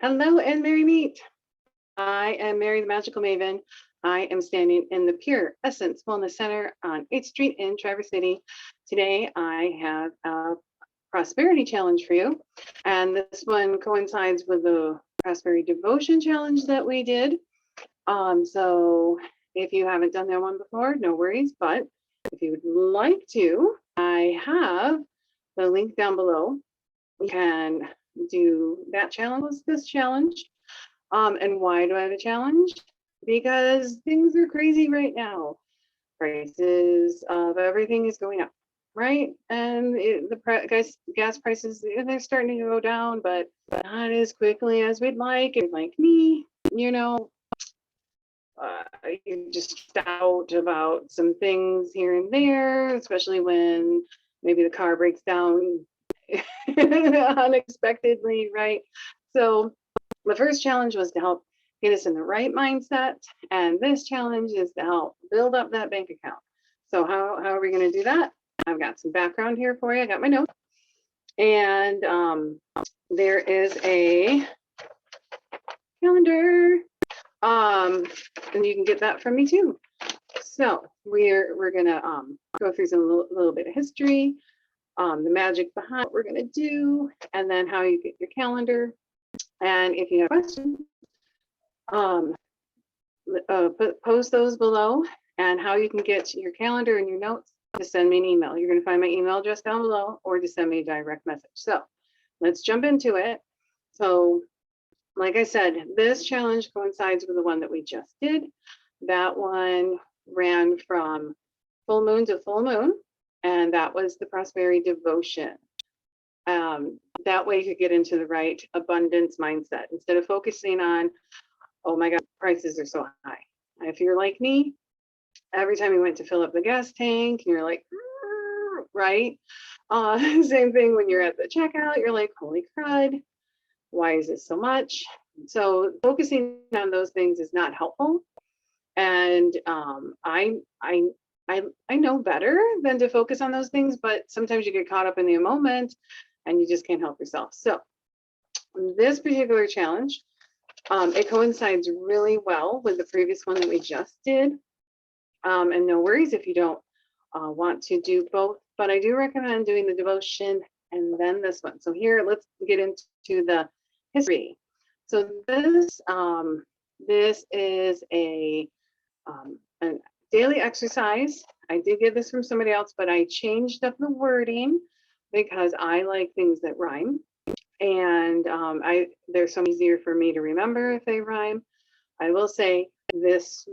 Hello and merry meet. I am Mary the Magical Maven. I am standing in the Pure Essence Wellness Center on 8th Street in Traverse City. Today I have a prosperity challenge for you. And this one coincides with the prosperity devotion challenge that we did. So if you haven't done that one before, no worries. But if you would like to, I have the link down below. You can do that challenge, this challenge. And why do I have a challenge? Because things are crazy right now. Prices of everything is going up, right? And gas prices, they're starting to go down, but not as quickly as we'd like. And like me, you know, you're just out about some things here and there, especially when maybe the car breaks down unexpectedly, right? So the first challenge was to help get us in the right mindset, and this challenge is to help build up that bank account. So how are we going to do that? I've got some background here for you. I got my notes, and there is a calendar, and you can get that from me too. So we're gonna go through some little bit of history, the magic behind what we're gonna do, and then how you get your calendar. And if you have questions, post those below, and how you can get your calendar and your notes, just send me an email. You're going to find my email address down below, or just send me a direct message. So let's jump into it. So like I said, this challenge coincides with the one that we just did. That one ran from full moon to full moon, and that was the prosperity devotion. That way you could get into the right abundance mindset instead of focusing on, oh my God, prices are so high. If you're like me, every time you went to fill up the gas tank, you're like, right? Same thing when you're at the checkout, you're like, holy crud, why is this so much? So focusing on those things is not helpful. And I know better than to focus on those things, but sometimes you get caught up in the moment and you just can't help yourself. So this particular challenge, it coincides really well with the previous one that we just did. And no worries if you don't want to do both, but I do recommend doing the devotion and then this one. So here, let's get into the history. So this is a daily exercise. I did get this from somebody else, but I changed up the wording because I like things that rhyme. And they're so easier for me to remember if they rhyme. I will say this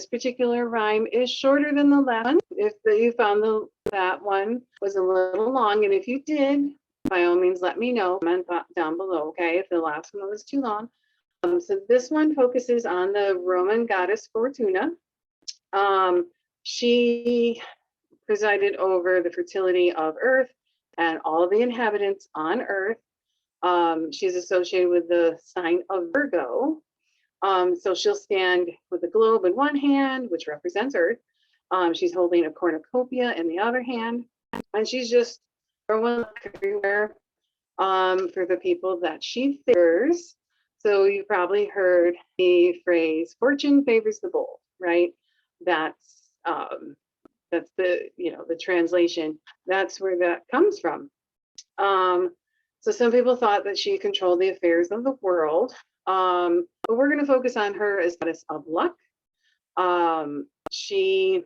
particular rhyme is shorter than the last one. If you found that one was a little long, and if you did, by all means, let me know. Comment down below, okay? If the last one was too long. So this one focuses on the Roman goddess Fortuna. She presided over the fertility of Earth and all the inhabitants on Earth. She's associated with the sign of Virgo. So she'll stand with the globe in one hand, which represents Earth. She's holding a cornucopia in the other hand, and she's just throwing luck everywhere for the people that she favors. So you probably heard the phrase "fortune favors the bold," right? That's the translation. That's where that comes from. So some people thought that she controlled the affairs of the world, but we're going to focus on her as goddess of luck. She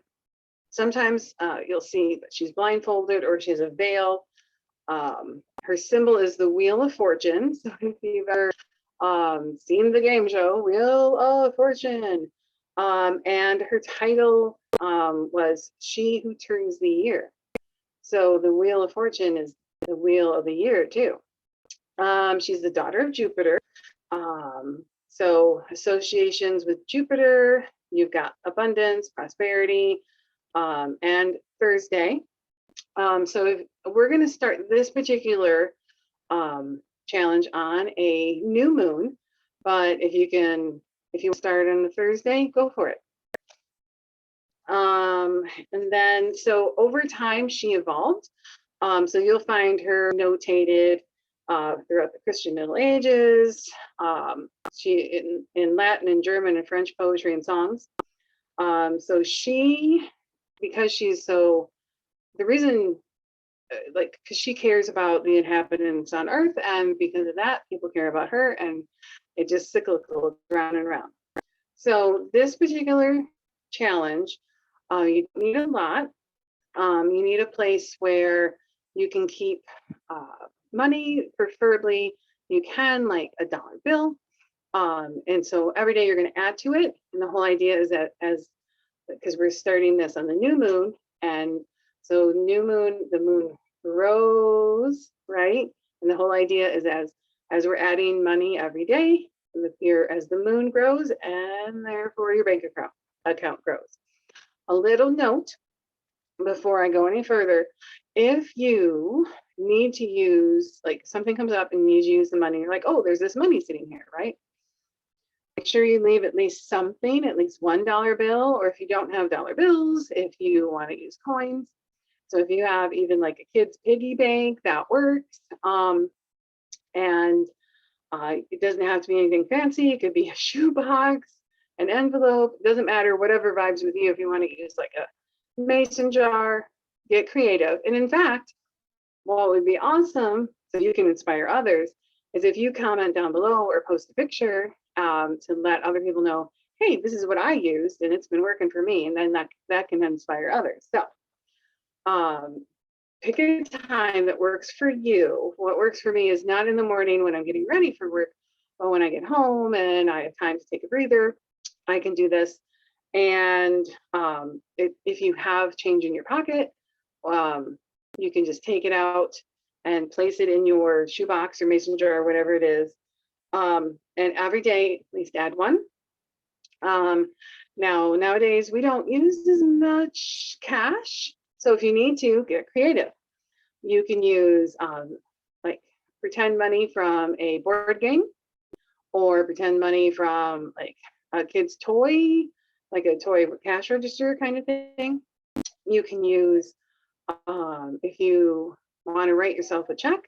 sometimes you'll see that she's blindfolded or she has a veil. Her symbol is the Wheel of Fortune. So if you've ever seen the game show Wheel of Fortune, and her title was She Who Turns the Year. So the Wheel of Fortune is the wheel of the year too. She's the daughter of Jupiter. So associations with Jupiter, you've got abundance, prosperity, and Thursday. So we're going to start this particular challenge on a new moon, but if you start on a Thursday, go for it. And then, so over time, she evolved. So you'll find her notated throughout the Christian Middle Ages. She in Latin and German and French poetry and songs. So she, because she's so, the reason, like, because she cares about the inhabitants on Earth, and because of that, people care about her, and it just cyclical round and round. So this particular challenge, you need a lot. You need a place where you can keep money, preferably you can like a dollar bill. And so every day you're going to add to it. And the whole idea is that because we're starting this on the new moon, and so new moon, the moon grows, right? And the whole idea is as we're adding money every day, as the moon grows, and therefore your bank account grows. A little note before I go any further: if you need to use, like something comes up and you need to use the money, you're like, oh, there's this money sitting here, right? Make sure you leave at least something, at least $1 bill, or if you don't have dollar bills, if you want to use coins. So if you have even like a kid's piggy bank, that works. And it doesn't have to be anything fancy. It could be a shoebox, an envelope, it doesn't matter, whatever vibes with you. If you want to use like a mason jar, get creative. And in fact, what would be awesome, so you can inspire others, is if you comment down below or post a picture to let other people know, hey, this is what I used and it's been working for me. And then that can inspire others. So pick a time that works for you. What works for me is not in the morning when I'm getting ready for work, but when I get home and I have time to take a breather, I can do this. And if you have change in your pocket, you can just take it out and place it in your shoebox or mason jar or whatever it is. And every day, at least add one. Now, nowadays, we don't use as much cash. So if you need to, get creative. You can use like pretend money from a board game, or pretend money from like a kid's toy, like a toy cash register kind of thing. You can use, if you want to write yourself a check,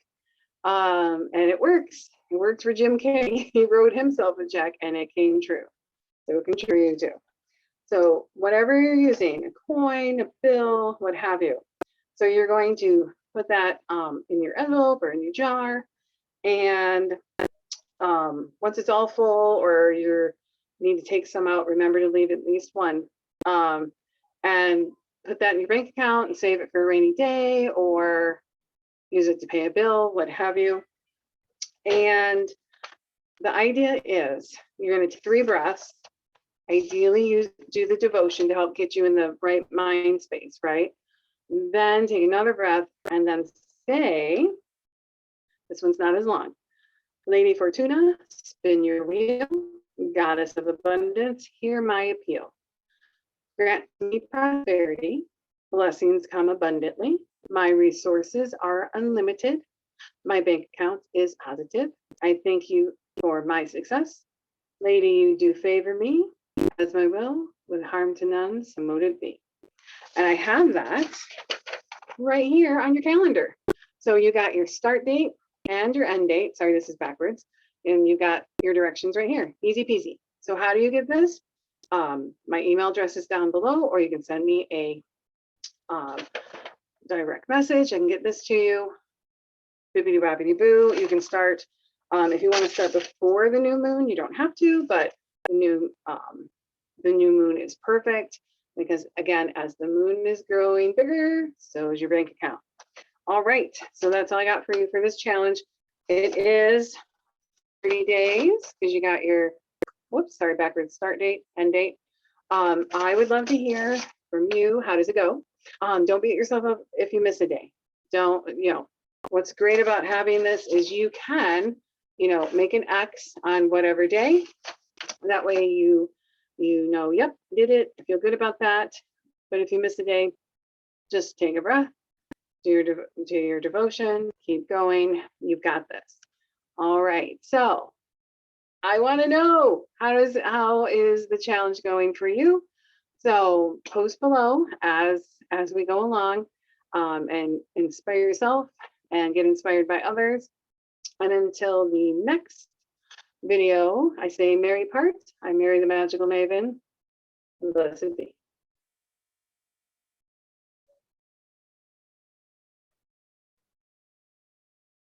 and it works. It worked for Jim Carrey. He wrote himself a check and it came true. So it can true you too. So whatever you're using, a coin, a bill, what have you. So you're going to put that in your envelope or in your jar. And once it's all full, or you need to take some out, remember to leave at least one. And put that in your bank account and save it for a rainy day, or use it to pay a bill, what have you. And the idea is you're going to take 3 breaths. Ideally, do the devotion to help get you in the right mind space, right? Then take another breath and then say, this one's not as long. Lady Fortuna, spin your wheel. Goddess of abundance, hear my appeal. Grant me prosperity. Blessings come abundantly. My resources are unlimited. My bank account is positive. I thank you for my success. Lady, you do favor me, as my will, with harm to none, so mote it be. And I have that right here on your calendar. So you got your start date and your end date. Sorry, this is backwards. And you got your directions right here. Easy peasy. So how do you get this? My email address is down below, or you can send me a direct message. I can get this to you. Bibbidi bobbidi boo. You can start, if you want to start before the new moon, you don't have to, but the new moon is perfect, because again, as the moon is growing bigger, so is your bank account. All right, so that's all I got for you for this challenge. It is 30 days, because you got your, whoops, sorry, backwards, start date, end date. I would love to hear from you. How does it go? Don't beat yourself up if you miss a day. Don't, what's great about having this is you can, make an X on whatever day. That way you know, yep, did it, I feel good about that. But if you miss a day, just take a breath, do your devotion, keep going, you've got this. All right, so I want to know, how is the challenge going for you? So post below as we go along, and inspire yourself and get inspired by others. And until the next video, I say Merry part. I'm Mary the Magical Maven. Blessed be.